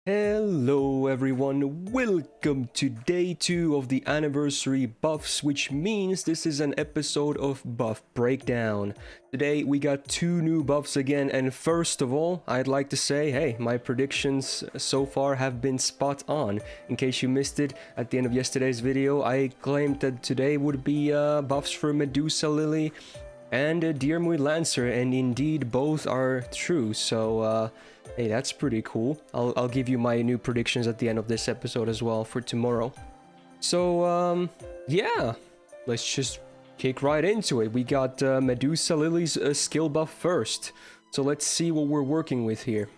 Hello everyone, welcome to day 2 of the anniversary buffs, which means this is an episode of Buff Breakdown. Today we got 2 new buffs again, and first of all, I'd like to say, hey, my predictions so far have been spot on. In case you missed it, at the end of yesterday's video, I claimed that today would be buffs for Medusa Lily and Diarmuid Lancer, and indeed both are true, so hey, that's pretty cool. I'll give you my new predictions at the end of this episode as well for tomorrow. So yeah, let's just kick right into it. We got Medusa Lily's skill buff first, so let's see what we're working with here.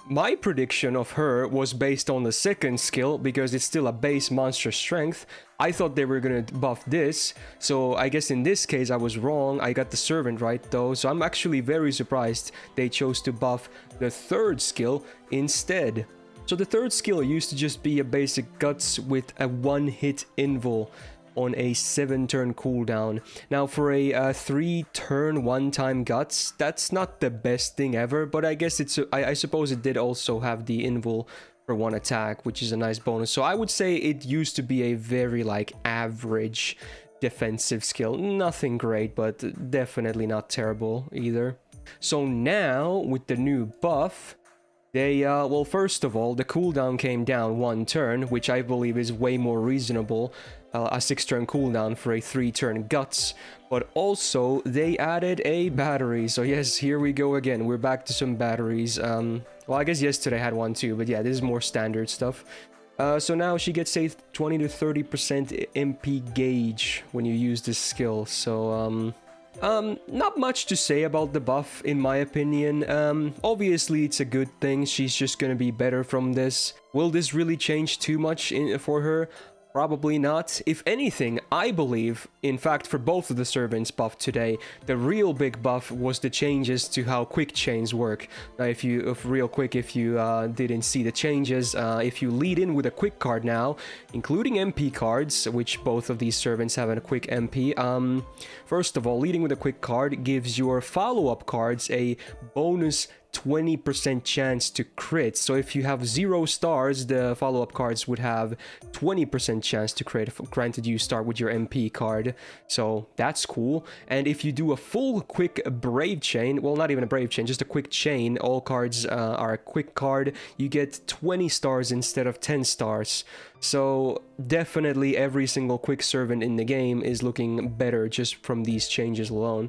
My prediction of her was based on the second skill because it's still a base monster strength. I thought they were gonna buff this, so I guess in this case I was wrong. I got the servant right though, so I'm actually very surprised they chose to buff the third skill instead. So the third skill used to just be a basic guts with a one-hit invul on a 7-turn cooldown. Now for a 3-turn one-time guts, that's not the best thing ever, but I guess I suppose it did also have the invul for one attack, which is a nice bonus. So I would say it used to be a very average defensive skill. Nothing great, but definitely not terrible either. So now with the new buff, they, well, first of all, the cooldown came down 1 turn, which I believe is way more reasonable. A 6-turn cooldown for a 3-turn guts, but also they added a battery. So yes, here we go again. We're back to some batteries. Well, I guess yesterday I had one too, but yeah, this is more standard stuff. So now she gets a 20 to 30% MP gauge when you use this skill. So not much to say about the buff in my opinion. Obviously it's a good thing. She's just gonna be better from this. Will this really change too much for her? Probably not. If anything, I believe, in fact, for both of the servants buffed today, the real big buff was the changes to how quick chains work. Now, if you didn't see the changes, if you lead in with a quick card now, including MP cards, which both of these servants have a quick MP, first of all, leading with a quick card gives your follow-up cards a bonus 20% chance to crit. So if you have 0 stars, the follow-up cards would have 20% chance to crit, granted you start with your MP card. So that's cool. And if you do a full quick brave chain, well, not even a brave chain, just a quick chain, all cards are a quick card, you get 20 stars instead of 10 stars. So definitely every single quick servant in the game is looking better just from these changes alone.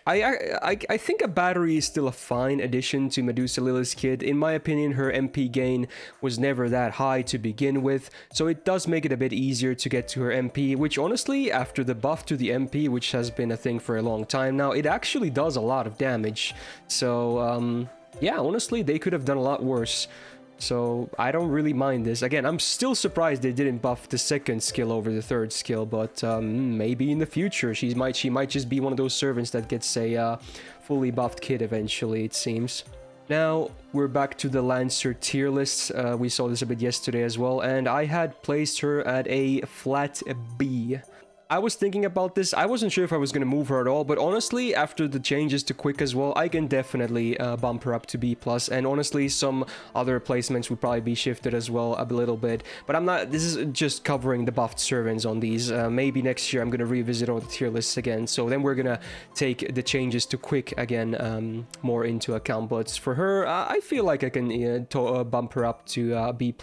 I think a battery is still a fine addition to Medusa Lily's kit. In my opinion, her MP gain was never that high to begin with, so it does make it a bit easier to get to her MP, which honestly, after the buff to the MP, which has been a thing for a long time now, it actually does a lot of damage. So, yeah, honestly, they could have done a lot worse. So I don't really mind this. Again, I'm still surprised they didn't buff the second skill over the third skill, but maybe in the future she might just be one of those servants that gets a fully buffed kit eventually, it seems. Now we're back to the Lancer tier lists. We saw this a bit yesterday as well, and I had placed her at a flat B. I was thinking about this. I wasn't sure if I was going to move her at all, but honestly, after the changes to quick as well, I can definitely bump her up to B+, and honestly, some other placements would probably be shifted as well a little bit, but I'm not, this is just covering the buffed servants on these. Maybe next year I'm going to revisit all the tier lists again, so then we're going to take the changes to quick again more into account, but for her, I feel like I can bump her up to B+.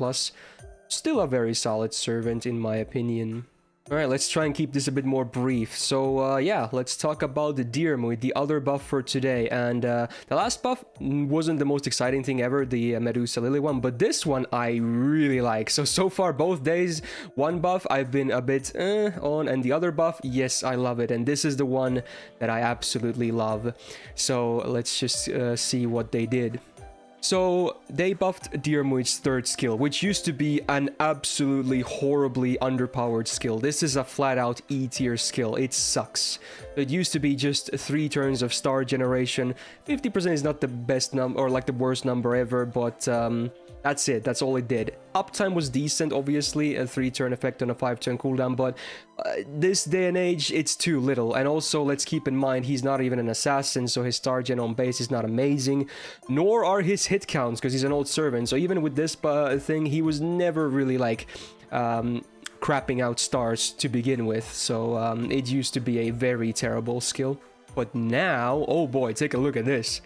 Still a very solid servant in my opinion. Alright, let's try and keep this a bit more brief. So, yeah, let's talk about the Diarmuid, the other buff for today. And the last buff wasn't the most exciting thing ever, the Medusa Lily one, but this one I really like. So far, both days, one buff I've been a bit on, and the other buff, yes, I love it. And this is the one that I absolutely love. So, let's just see what they did. So they buffed Diarmuid's third skill, which used to be an absolutely horribly underpowered skill. This is a flat-out E-tier skill. It sucks. It used to be just 3 turns of star generation. 50% is not the best number, or like the worst number ever, but That's it. That's all it did. Uptime was decent, obviously, a 3-turn effect on a 5-turn cooldown, but this day and age, it's too little. And also, let's keep in mind, he's not even an assassin, so his star gen on base is not amazing, nor are his hit counts, because he's an old servant. So even with this thing, he was never really, like, crapping out stars to begin with. So it used to be a very terrible skill. But now, oh boy, take a look at this.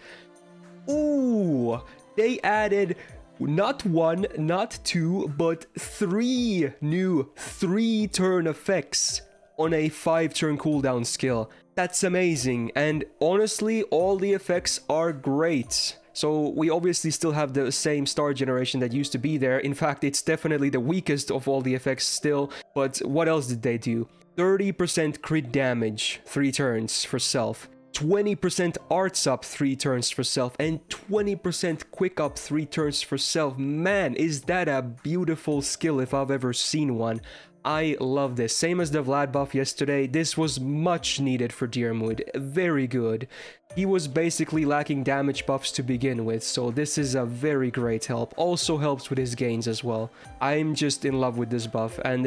Ooh, they added not 1, not 2, but 3 new 3-turn effects on a 5-turn cooldown skill. That's amazing, and honestly, all the effects are great. So we obviously still have the same star generation that used to be there. In fact, it's definitely the weakest of all the effects still. But what else did they do? 30% crit damage, 3 turns for self. 20% arts up 3 turns for self, and 20% quick up 3 turns for self. Man, is that a beautiful skill if I've ever seen one. I love this. Same as the Vlad buff yesterday, this was much needed for Diarmuid. Very good. He was basically lacking damage buffs to begin with, so this is a very great help. Also helps with his gains as well. I'm just in love with this buff, and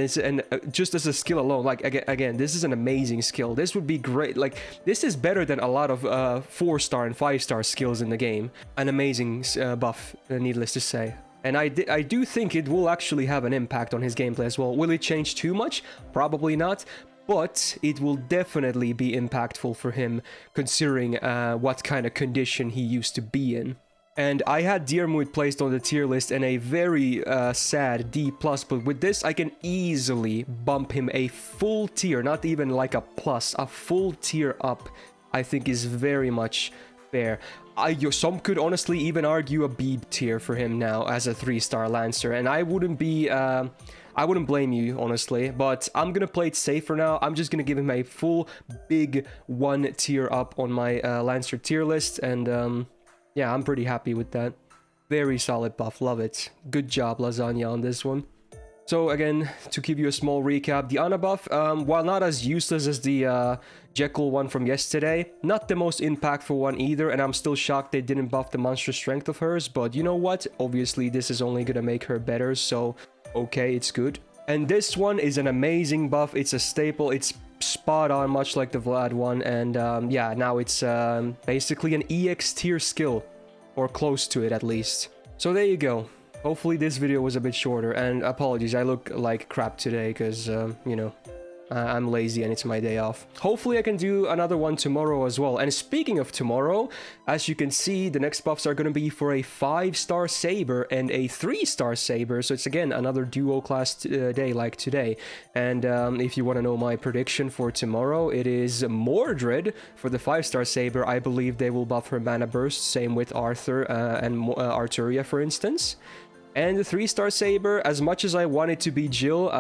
just as a skill alone, like again, this is an amazing skill. This would be great. Like, this is better than a lot of 4-star and 5-star skills in the game. An amazing buff, needless to say. And I do think it will actually have an impact on his gameplay as well. Will it change too much? Probably not. But it will definitely be impactful for him, considering what kind of condition he used to be in. And I had Diarmuid placed on the tier list in a very sad D+, but with this I can easily bump him a full tier, not even like a plus, a full tier up, I think is very much fair. Some could honestly even argue a B tier for him now as a 3-star Lancer, and I wouldn't blame you, honestly, but I'm gonna play it safe for now. I'm just gonna give him a full big 1 tier up on my Lancer tier list, and yeah, I'm pretty happy with that. Very solid buff, love it. Good job, Lasagna, on this one. So again, to give you a small recap, the Ana buff, while not as useless as the Jekyll one from yesterday, not the most impactful one either, and I'm still shocked they didn't buff the monster strength of hers, but you know what? Obviously, this is only gonna make her better, so okay, it's good. And this one is an amazing buff. It's a staple. It's spot on, much like the Vlad one, and yeah, now it's basically an EX tier skill, or close to it at least. So there you go. Hopefully this video was a bit shorter, and apologies, I look like crap today because, you know, I'm lazy and it's my day off. Hopefully I can do another one tomorrow as well. And speaking of tomorrow, as you can see, the next buffs are going to be for a 5-star Saber and a 3-star Saber. So it's again another duo class day like today. And if you want to know my prediction for tomorrow, it is Mordred for the 5-star Saber. I believe they will buff her mana burst, same with Arthur and Arturia, for instance. And the 3-star Saber, as much as I want it to be Jill,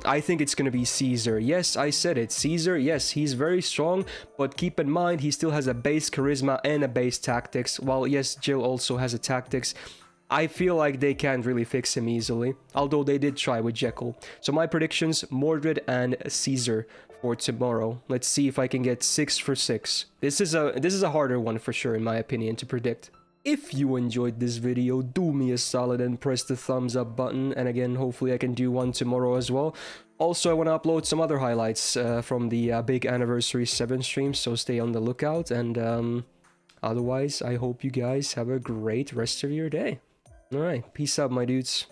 I think it's going to be Caesar. Yes, I said it. Caesar, yes, he's very strong, but keep in mind, he still has a base charisma and a base tactics, while yes, Jill also has a tactics. I feel like they can't really fix him easily, although they did try with Jekyll. So my predictions, Mordred and Caesar for tomorrow. Let's see if I can get 6 for 6. This is a harder one for sure, in my opinion, to predict. If you enjoyed this video, do me a solid and press the thumbs up button, and again, hopefully I can do one tomorrow as well. Also, I want to upload some other highlights from the big anniversary 7 stream, so stay on the lookout, and otherwise, I hope you guys have a great rest of your day. Alright, peace out, my dudes.